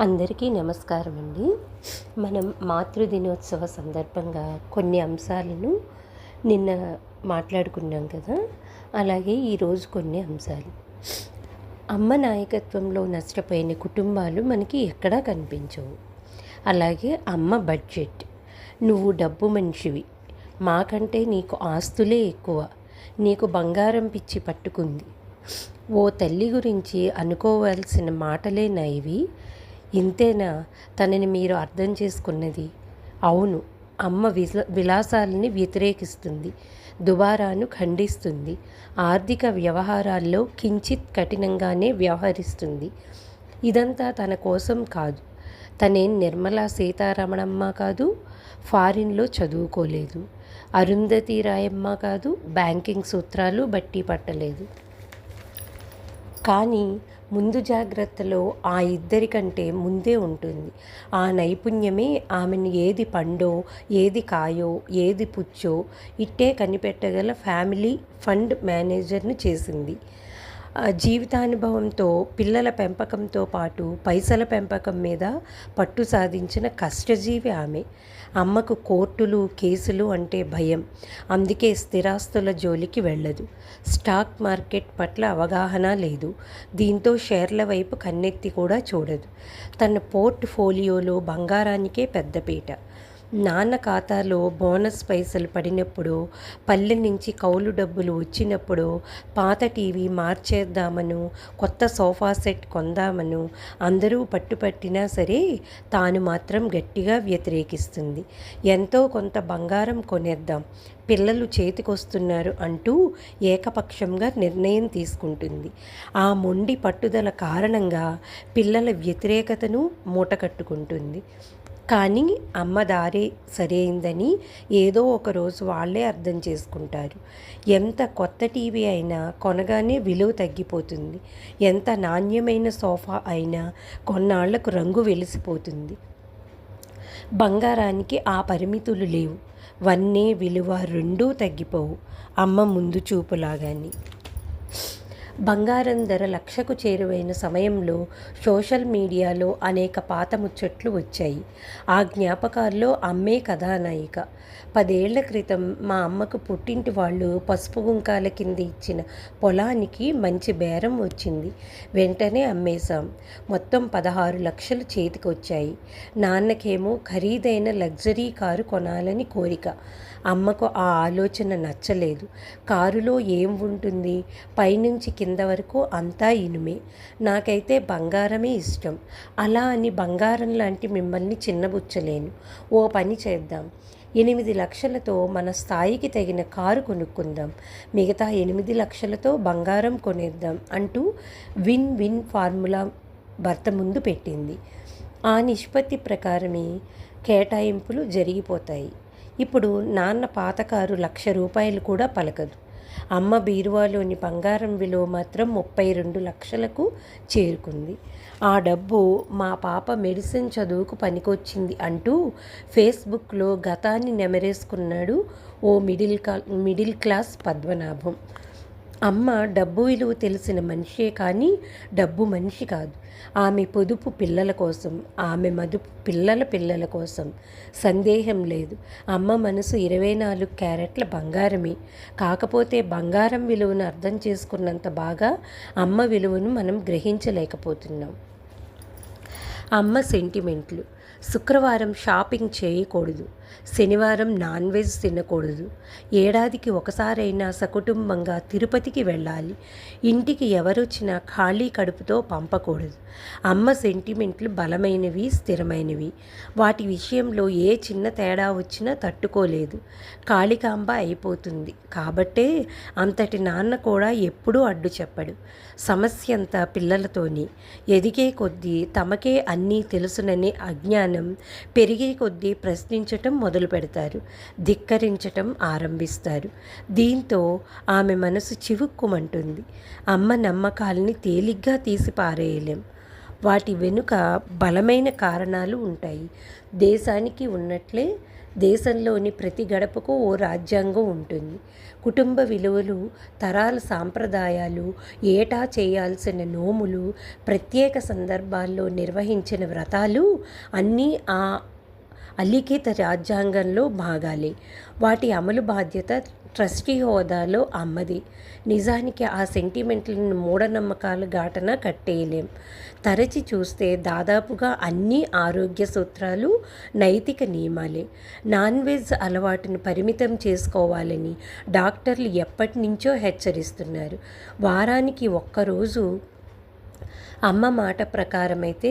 అందరికీ నమస్కారం అండి. మనం మాతృదినోత్సవ సందర్భంగా కొన్ని అంశాలను నిన్న మాట్లాడుకున్నాం కదా, అలాగే ఈరోజు కొన్ని అంశాలు. అమ్మ నాయకత్వంలో నష్టపోయిన కుటుంబాలు మనకి ఎక్కడా కనిపించవు. అలాగే అమ్మ బడ్జెట్, నువ్వు డబ్బు మనిషివి, మాకంటే నీకు ఆస్తులే ఎక్కువ, నీకు బంగారం పిచ్చి పట్టుకుంది, ఓ తల్లి గురించి అనుకోవాల్సిన మాటలేనా ఇవి? ఇంతేనా తనని మీరు అర్థం చేసుకున్నది? అవును, అమ్మ విలాసాలని వ్యతిరేకిస్తుంది, దుబారాను ఖండిస్తుంది, ఆర్థిక వ్యవహారాల్లో కించిత్ కఠినంగానే వ్యవహరిస్తుంది. ఇదంతా తన కోసం కాదు. తనేం నిర్మలా సీతారమణమ్మ కాదు, ఫారిన్లో చదువుకోలేదు, అరుంధతి రాయమ్మ కాదు, బ్యాంకింగ్ సూత్రాలు బట్టి పట్టలేదు. కానీ ముందు జాగ్రత్తలో ఆ ఇద్దరికంటే ముందే ఉంటుంది. ఆ నైపుణ్యమే ఆమెను ఏది పండో, ఏది కాయో, ఏది పుచ్చో ఇట్టే కనిపెట్టగల ఫ్యామిలీ ఫండ్ మేనేజర్ను చేసింది. జీవితానుభవంతో పిల్లల పెంపకంతో పాటు పైసల పెంపకం మీద పట్టు సాధించిన కష్టజీవి ఆమె. అమ్మకు కోర్టులు, కేసులు అంటే భయం. అందుకే స్థిరాస్తుల జోలికి వెళ్ళదు. స్టాక్ మార్కెట్ పట్ల అవగాహన లేదు. దీంతో షేర్ల వైపు కన్నెత్తి కూడా చూడదు. తన పోర్ట్ఫోలియోలో బంగారానికే పెద్దపీట. నాన్న ఖాతాలో బోనస్ పైసలు పడినప్పుడు, పల్లె నుంచి కౌలు డబ్బులు వచ్చినప్పుడు, పాత టీవీ మార్చేద్దామను, కొత్త సోఫా సెట్ కొందామను అందరూ పట్టుపట్టినా సరే తాను మాత్రం గట్టిగా వ్యతిరేకిస్తుంది. ఎంతో కొంత బంగారం కొనేద్దాం, పిల్లలు చేతికొస్తున్నారు అంటూ ఏకపక్షంగా నిర్ణయం తీసుకుంటుంది. ఆ మొండి పట్టుదల కారణంగా పిల్లల వ్యతిరేకతను మూటకట్టుకుంటుంది. కానీ అమ్మ దారే సరైందని ఏదో ఒకరోజు వాళ్ళే అర్థం చేసుకుంటారు. ఎంత కొత్త టీవీ అయినా కొనగానే విలువ తగ్గిపోతుంది. ఎంత నాణ్యమైన సోఫా అయినా కొన్నాళ్లకు రంగు వెలిసిపోతుంది. బంగారానికి ఆ పరిమితులు లేవు. వన్నే విలువ రెండూ తగ్గిపోవు, అమ్మ ముందు చూపులాగాని. బంగారం ధర 1,00,000కు చేరువైన సమయంలో సోషల్ మీడియాలో అనేక పాత ముచ్చట్లు వచ్చాయి. ఆ జ్ఞాపకాల్లో అమ్మే కథానాయిక. 10 ఏళ్ల క్రితం మా అమ్మకు పుట్టింటి వాళ్ళు పసుపు కుంకాల కింద ఇచ్చిన పొలానికి మంచి బేరం వచ్చింది. వెంటనే అమ్మేశాం. మొత్తం 16 లక్షలు చేతికొచ్చాయి. నాన్నకేమో ఖరీదైన లగ్జరీ కారు కొనాలని కోరిక. అమ్మకు ఆ ఆలోచన నచ్చలేదు. కారులో ఏం ఉంటుంది, పైనుంచి కింద వరకు అంతా ఇనుమే. నాకైతే బంగారమే ఇష్టం. అలా అని బంగారం లాంటి మిమ్మల్ని చిన్నబుచ్చలేను. ఓ పని చేద్దాం, 8 లక్షలతో మన స్థాయికి తగిన కారు కొనుక్కుందాం, మిగతా 8 లక్షలతో బంగారం కొనేద్దాం అంటూ విన్ విన్ ఫార్ములా భర్త ముందు పెట్టింది. ఆ నిష్పత్తి ప్రకారమే కేటాయింపులు జరిగిపోతాయి. ఇప్పుడు నాన్న పాత కారు 1,00,000 రూపాయలు కూడా పలకదు. అమ్మ బీరువాలోని బంగారం విలువ మాత్రం 32 లక్షలకు చేరుకుంది. ఆ డబ్బు మా పాప మెడిసిన్ చదువుకు పనికొచ్చింది అంటూ ఫేస్బుక్లో గతాన్ని నెమరేసుకున్నాడు ఓ మిడిల్ క్లాస్ పద్మనాభం. అమ్మ డబ్బు విలువ తెలిసిన మనిషే కానీ డబ్బు మనిషి కాదు. ఆమె పొదుపు పిల్లల కోసం, ఆమె మదుపు పిల్లల పిల్లల కోసం. సందేహం లేదు, అమ్మ మనసు 24 క్యారెట్ల బంగారమే. కాకపోతే బంగారం విలువను అర్థం చేసుకున్నంత బాగా అమ్మ విలువను మనం గ్రహించలేకపోతున్నాం. అమ్మ సెంటిమెంట్లు. శుక్రవారం షాపింగ్ చేయకూడదు, శనివారం నాన్ వెజ్ తినకూడదు, ఏడాదికి ఒకసారైనా సకుటుంబంగా తిరుపతికి వెళ్ళాలి, ఇంటికి ఎవరొచ్చినా ఖాళీ కడుపుతో పంపకూడదు. అమ్మ సెంటిమెంట్లు బలమైనవి, స్థిరమైనవి. వాటి విషయంలో ఏ చిన్న తేడా వచ్చినా తట్టుకోలేదు. కాళికాంబ అయిపోతుంది. కాబట్టే అంతటి నాన్న కూడా ఎప్పుడూ అడ్డు చెప్పడు. సమస్య అంతా పిల్లలతోనే. ఎదిగే కొద్దీ తమకే అన్నీ తెలుసుననే అజ్ఞానం పెరిగే కొద్దీ ప్రశ్నించటం మొదలు పెడతారు, ధిక్కరించటం ఆరంభిస్తారు. దీంతో ఆమె మనసు చివుక్కుమంటుంది. అమ్మ నమ్మకాల్ని తేలిగ్గా తీసి పారేయలేం. వాటి వెనుక బలమైన కారణాలు ఉంటాయి. దేశానికి ఉన్నట్లే దేశంలోని ప్రతి గడపకు ఓ రాజ్యాంగం ఉంటుంది. కుటుంబ విలువలు, తరాల సాంప్రదాయాలు, ఏటా చేయాల్సిన నోములు, ప్రత్యేక సందర్భాల్లో నిర్వహించిన వ్రతాలు అన్నీ ఆ అలిఖిత రాజ్యాంగంలో భాగాలే. వాటి అమలు బాధ్యత ట్రస్టీ హోదాలో అమ్మది. నిజానికి ఆ సెంటిమెంట్లను మూఢనమ్మకాల ఘాటన కట్టేయలేం. తరచి చూస్తే దాదాపుగా అన్ని ఆరోగ్య సూత్రాలు నైతిక నియమాలే. నాన్ వెజ్ అలవాటును పరిమితం చేసుకోవాలని డాక్టర్లు ఎప్పటినుంచో హెచ్చరిస్తున్నారు. వారానికి ఒక్కరోజు అమ్మ మాట ప్రకారమైతే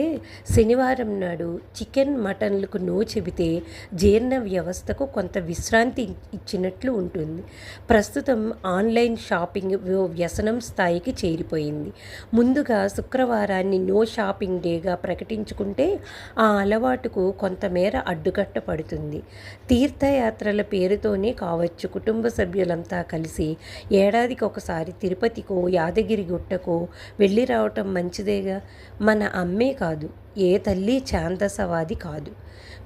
శనివారం నాడు చికెన్, మటన్లకు నో చెబితే జీర్ణ వ్యవస్థకు కొంత విశ్రాంతి ఇచ్చినట్లు ఉంటుంది. ప్రస్తుతం ఆన్లైన్ షాపింగ్ వ్యసనం స్థాయికి చేరిపోయింది. ముందుగా శుక్రవారాన్ని నో షాపింగ్ డేగా ప్రకటించుకుంటే ఆ అలవాటుకు కొంతమేర అడ్డుకట్ట పడుతుంది. తీర్థయాత్రల పేరుతోనే కావచ్చు కుటుంబ సభ్యులంతా కలిసి ఏడాదికి ఒకసారి తిరుపతికో, యాదగిరి గుట్టకో వెళ్ళి రావటం మంచిదే. మన అమ్మే కాదు, ఏ తల్లి ఛాందసవాది కాదు.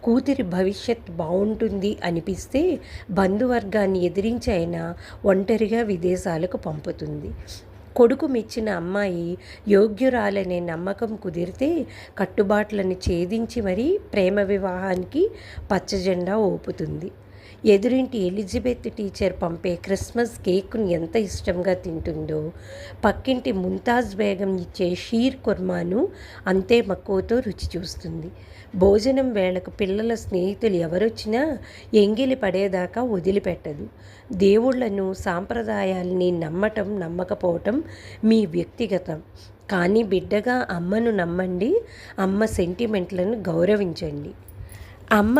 కూతురి భవిష్యత్ బావుంటుంది అనిపిస్తే బంధువర్గాన్ని ఎదిరించి అయినా ఒంటరిగా విదేశాలకు పంపుతుంది. కొడుకు మెచ్చిన అమ్మాయి యోగ్యురాలనే నమ్మకం కుదిరితే కట్టుబాట్లను ఛేదించి మరీ ప్రేమ వివాహానికి పచ్చజెండా ఊపుతుంది. ఎదురింటి ఎలిజబెత్ టీచర్ పంపే క్రిస్మస్ కేక్ను ఎంత ఇష్టంగా తింటుందో, పక్కింటి ముంతాజ్ బేగం ఇచ్చే షీర్ కుర్మాను అంతే మక్కువతో రుచి చూస్తుంది. భోజనం వేళకు పిల్లల స్నేహితులు ఎవరొచ్చినా ఎంగిలి పడేదాకా వదిలిపెట్టదు. దేవుళ్లను, సాంప్రదాయాల్ని నమ్మటం, నమ్మకపోవటం మీ వ్యక్తిగతం. కానీ బిడ్డగా అమ్మను నమ్మండి, అమ్మ సెంటిమెంట్లను గౌరవించండి. అమ్మ